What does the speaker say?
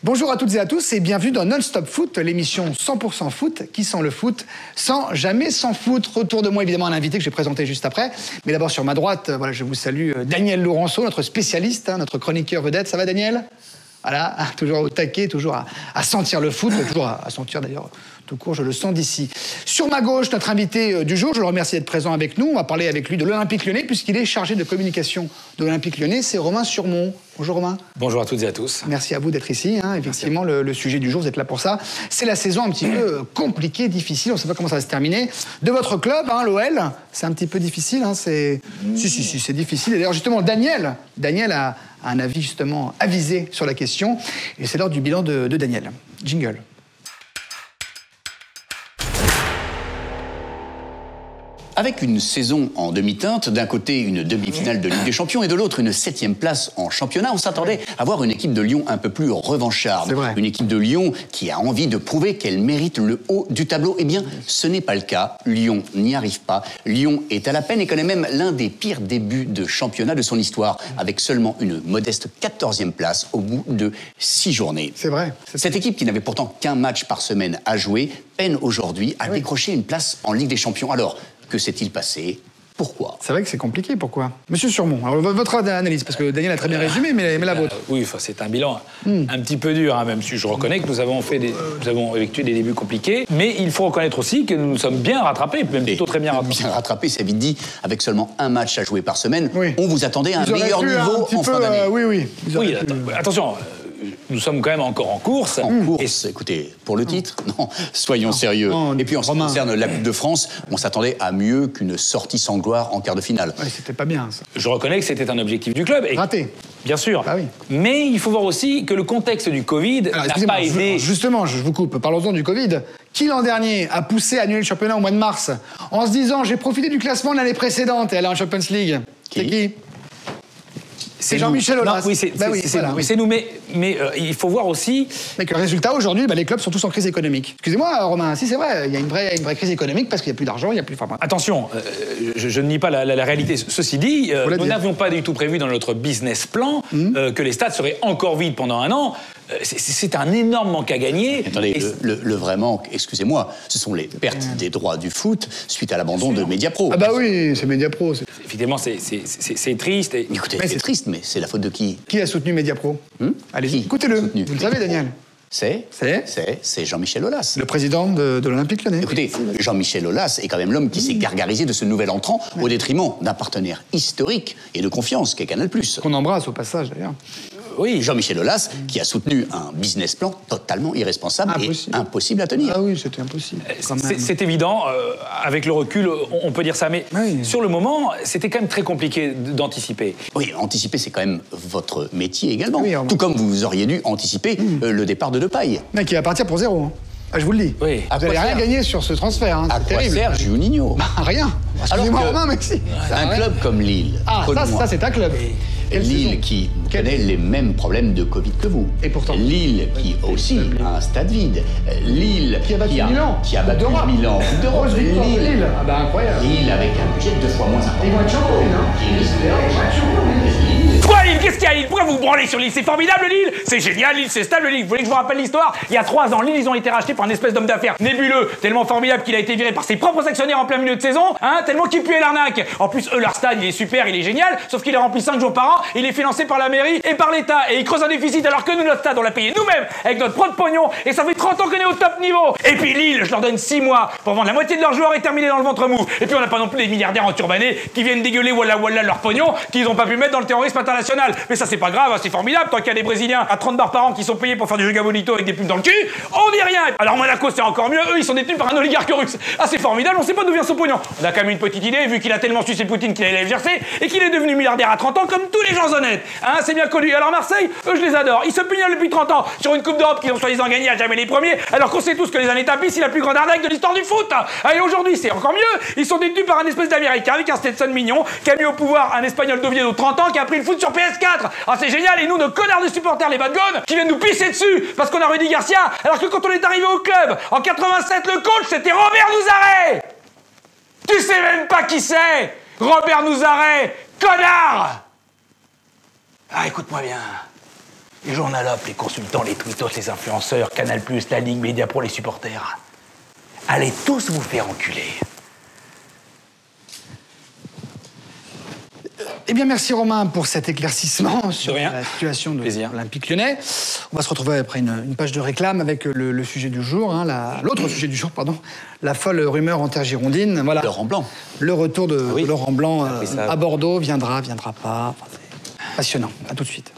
Bonjour à toutes et à tous et bienvenue dans Non-Stop Foot, l'émission 100% foot qui sent le foot sans jamais s'en foutre. Autour de moi évidemment un invité que je vais présenter juste après. Mais d'abord sur ma droite, voilà, je vous salue Daniel Laurenceau, notre spécialiste, notre chroniqueur vedette. Ça va Daniel ? Voilà, toujours au taquet, toujours à sentir le foot, toujours à sentir d'ailleurs tout court, je le sens d'ici. Sur ma gauche, notre invité du jour, je le remercie d'être présent avec nous. On va parler avec lui de l'Olympique Lyonnais puisqu'il est chargé de communication de l'Olympique Lyonnais. C'est Romain Surmont. Bonjour Romain. Bonjour à toutes et à tous. Merci à vous d'être ici. Effectivement, le sujet du jour, vous êtes là pour ça. C'est la saison un petit peu compliquée, difficile. On ne sait pas comment ça va se terminer. De votre club, l'OL, c'est un petit peu difficile. Si, c'est difficile. Et d'ailleurs, justement, Daniel a un avis justement avisé sur la question. Et c'est l'heure du bilan de Daniel. Jingle. Avec une saison en demi-teinte, d'un côté une demi-finale de Ligue des Champions et de l'autre une 7e place en championnat, on s'attendait à voir une équipe de Lyon un peu plus revancharde. Une équipe de Lyon qui a envie de prouver qu'elle mérite le haut du tableau. Eh bien, ce n'est pas le cas. Lyon n'y arrive pas. Lyon est à la peine et connaît même l'un des pires débuts de championnat de son histoire, avec seulement une modeste 14e place au bout de 6 journées. C'est vrai. Cette équipe qui n'avait pourtant qu'un match par semaine à jouer peine aujourd'hui à décrocher une place en Ligue des Champions. Alors, que s'est-il passé ? Pourquoi ? C'est vrai que c'est compliqué, pourquoi ? Monsieur Surmont, alors votre analyse, parce que Daniel a très bien résumé, mais la vôtre. Oui, c'est un bilan un petit peu dur, même si je reconnais que nous avons effectué des débuts compliqués, mais il faut reconnaître aussi que nous nous sommes bien rattrapés, même plutôt très bien rattrapés. Bien rattrapés, c'est vite dit, avec seulement un match à jouer par semaine, on vous attendait à un meilleur niveau en fin d'année. Oui, attention. Nous sommes quand même encore en course. Écoutez, pour le titre, non, soyons sérieux. Et puis en ce qui concerne la Coupe de France, on s'attendait à mieux qu'une sortie sans gloire en quart de finale. Ouais, c'était pas bien, ça. Je reconnais que c'était un objectif du club. Raté. Bien sûr. Bah oui. Mais il faut voir aussi que le contexte du Covid n'a pas aidé... Justement, je vous coupe. Parlons-en du Covid. Qui l'an dernier a poussé à annuler le championnat au mois de mars en se disant « j'ai profité du classement de l'année précédente et aller en Champions League ». C'est qui ? C'est Jean-Michel Aulas. Oui, c'est nous. Mais il faut voir aussi... Mais que le résultat, aujourd'hui, les clubs sont tous en crise économique. Excusez-moi, Romain, si c'est vrai, il y a une vraie crise économique parce qu'il n'y a plus d'argent, il n'y a plus... Attention, je ne nie pas la réalité. Ceci dit, nous n'avions pas du tout prévu dans notre business plan que les stades seraient encore vides pendant un an. C'est un énorme manque à gagner. Attendez, le vrai manque, excusez-moi, ce sont les pertes des droits du foot suite à l'abandon de Mediapro. Ah bah oui, c'est Mediapro. Effectivement, c'est triste. Écoutez, c'est triste, mais c'est la faute de qui ? Qui a soutenu Mediapro ? Allez-y, écoutez-le. Vous le savez, Daniel ? C'est Jean-Michel Aulas. Le président de l'Olympique Lyonnais. Écoutez, Jean-Michel Aulas est quand même l'homme qui s'est gargarisé de ce nouvel entrant au détriment d'un partenaire historique et de confiance qu'est Canal+. Qu'on embrasse au passage, d'ailleurs. Oui, Jean-Michel Aulas, qui a soutenu un business plan totalement irresponsable et impossible à tenir. Ah oui, c'était impossible. C'est évident, avec le recul, on peut dire ça, mais sur le moment, c'était quand même très compliqué d'anticiper. Oui, anticiper, c'est quand même votre métier également. Tout comme vous auriez dû anticiper le départ de Depay. Mais qui va partir pour zéro. Je vous le dis. Oui. Vous n'allez rien gagner sur ce transfert. À quoi sert Juninho ? Rien. Excusez-moi, Romain, mais si. Un club comme Lille. Ah, ça c'est un club. Lille qui connaît les mêmes problèmes de Covid que vous. Et pourtant. Lille qui aussi a un stade vide. Lille qui a battu Milan. Qui a battu Milan. Lille. Ah bah incroyable. Lille avec un budget 2 fois moins important. Ils vont être champions, Pourquoi Lille ? Qu'est-ce qu'il y a Lille ? Pourquoi vous branlez sur Lille ? C'est formidable Lille ! C'est génial Lille, c'est stable Lille. Vous voulez que je vous rappelle l'histoire ? Il y a 3 ans, Lille, ils ont été rachetés par un espèce d'homme d'affaires nébuleux, tellement formidable qu'il a été viré par ses propres actionnaires en plein milieu de saison, tellement qu'il puait l'arnaque. En plus, leur stade, il est super, il est génial, sauf qu'il est rempli 5 jours par an, il est financé par la mairie et par l'État, et il creuse un déficit alors que nous, notre stade, on l'a payé nous-mêmes avec notre propre pognon, et ça fait 30 ans qu'on est au top niveau. Et puis Lille, je leur donne 6 mois pour vendre la moitié de leurs joueurs et terminer dans le ventre mou. Et puis on n'a pas non plus des milliardaires enturbanés qui viennent dégueuler walla leur pognon qu'ils n'ont pas pu mettre dans le terrorisme international. Mais ça c'est pas grave, c'est formidable, tant qu'il y a des Brésiliens à 30 bars par an qui sont payés pour faire du jeu bonito avec des pubs dans le cul, on dit rien. Alors Monaco c'est encore mieux, eux ils sont détenus par un oligarque russe. Ah c'est formidable, on sait pas d'où vient son pognon. On a quand même une petite idée, vu qu'il a tellement sucé Poutine qu'il allait le verser, et qu'il est devenu milliardaire à 30 ans comme tous les gens honnêtes. C'est bien connu. Alors Marseille, eux je les adore, ils se pignolent depuis 30 ans sur une coupe d'Europe qu'ils ont soi-disant gagnée à jamais les premiers, alors qu'on sait tous que les années tapis c'est la plus grande arnaque de l'histoire du foot. Et aujourd'hui c'est encore mieux, ils sont détenus par un espèce d'américain avec un Stetson mignon qui a mis au pouvoir un espagnol d'Oviedo de 30 ans qui a pris le foot sur PS4. Ah, c'est génial, et nous, nos connards de supporters, les bad gones, qui viennent nous pisser dessus parce qu'on a Rudy Garcia, alors que quand on est arrivé au club, en 87, le coach, c'était Robert Nouzaret. Tu sais même pas qui c'est, Robert Nouzaret, connard. Ah, écoute-moi bien. Les journalopes, les consultants, les tweetos, les influenceurs, Canal+, la Ligue, Média Pro, les supporters. Allez tous vous faire enculer. Eh bien, merci Romain pour cet éclaircissement sur la situation de l'Olympique Lyonnais. On va se retrouver après une page de réclame avec le sujet du jour, hein, l'autre sujet du jour, pardon, la folle rumeur intergirondine. Voilà. Laurent Blanc. Le retour de Laurent Blanc à Bordeaux viendra pas. Enfin, c'est passionnant. À tout de suite.